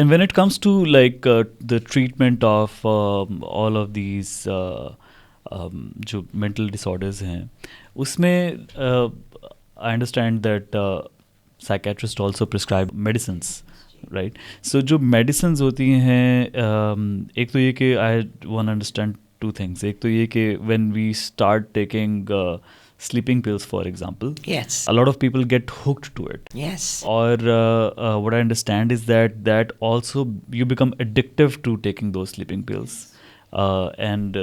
And when it comes to like the treatment of all of these जो mental disorders हैं, उसमें I understand that psychiatrists also prescribe medicines, right? So जो medicines होती हैं, एक तो ये कि I want to understand two things. एक तो ये कि when we start taking sleeping pills, for example, Yes. a lot of people get hooked to it. Yes. Or what I understand is that also you become addictive to taking those sleeping pills, and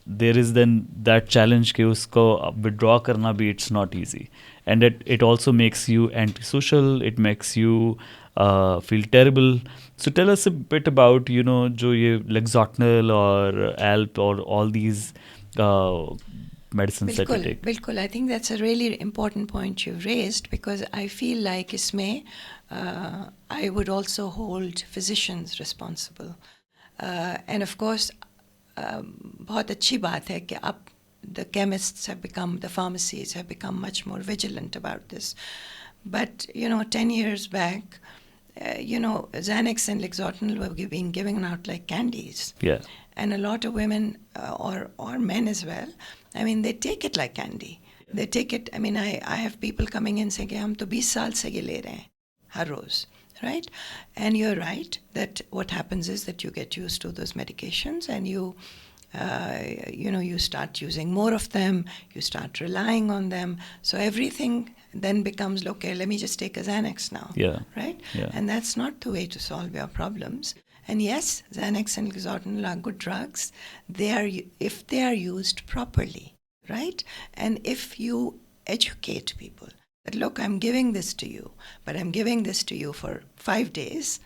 there is then that challenge कि उसको withdraw करना भी it's not easy, and it also makes you antisocial, it makes you feel terrible. So tell us a bit about जो ये Lexotanil or Alp or all these medicines that you take. बिल्कुल I think that's a really important point you've raised, because I feel like इसमें I would also hold physicians responsible, and of course बहुत अच्छी बात है कि अब the chemists have become, the pharmacies have become much more vigilant about this. But 10 years back, Xanax and Lexotanil were being given out like candies. Yeah. And a lot of women or men as well, I mean, they take it like candy. They take it, I mean, I have people coming in saying, हम तो 20 साल से ये ले रहे हैं हर रोज, right? And you're right that what happens is that you get used to those medications, and you start using more of them, you start relying on them, so everything then becomes, okay, let me just take a Xanax now. Yeah. Right? Yeah. And that's not the way to solve your problems. And yes, Xanax and Lexotanil are good drugs. If they are used properly, right? And if you educate people that, look, I'm giving this to you, but I'm giving this to you for 5 days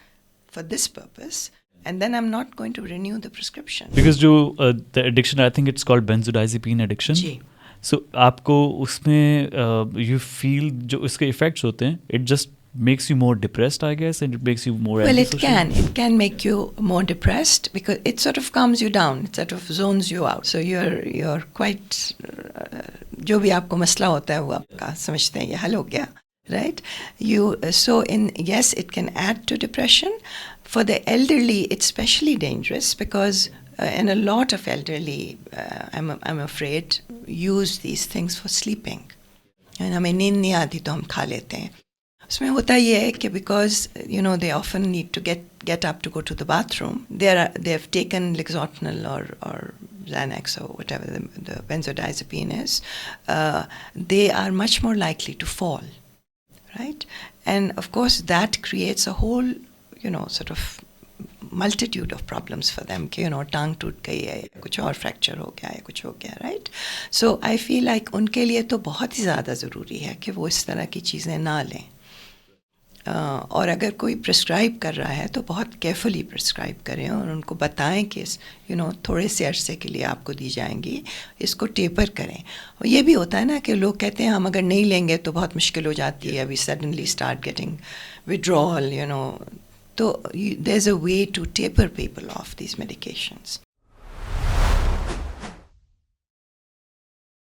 for this purpose, and then I'm not going to renew the prescription. Because the addiction, I think it's called benzodiazepine addiction. Ji. So आपको उसमें you feel जो इसके effects होते हैं, it just makes you more depressed, I guess, and it makes you more Well, antisocial. it can make you more depressed, because it sort of calms you down, it sort of zones you out, so you're quite जो भी आपको मसला होता है वो आपका समझते हैं ये हल हो गया, right? Yes, it can add to depression. For the elderly, it's especially dangerous, because and a lot of elderly, I'm afraid, use these things for sleeping. And हमें नींद नहीं आती तो हम खा लेते हैं. उसमें होता ये है कि because they often need to get up to go to the bathroom, they have taken Lexotanil or Xanax or whatever the benzodiazepine is, they are much more likely to fall, right? And of course that creates a whole sort of multitude of problems for them कि टांग टूट गई है, कुछ और fracture हो गया है, कुछ हो गया, right? So I feel like उनके लिए तो बहुत ही ज़्यादा ज़रूरी है कि वो इस तरह की चीज़ें ना लें, और अगर कोई प्रिस्क्राइब कर रहा है तो बहुत केयरफुली प्रिस्क्राइब करें और उनको बताएं कि थोड़े से अरसे के लिए आपको दी जाएंगी, इसको टेपर करें. और ये भी होता है ना कि लोग कहते हैं हम अगर नहीं लेंगे तो बहुत मुश्किल हो जाती है, we suddenly start getting withdrawal, so there's a way to taper people off these medications.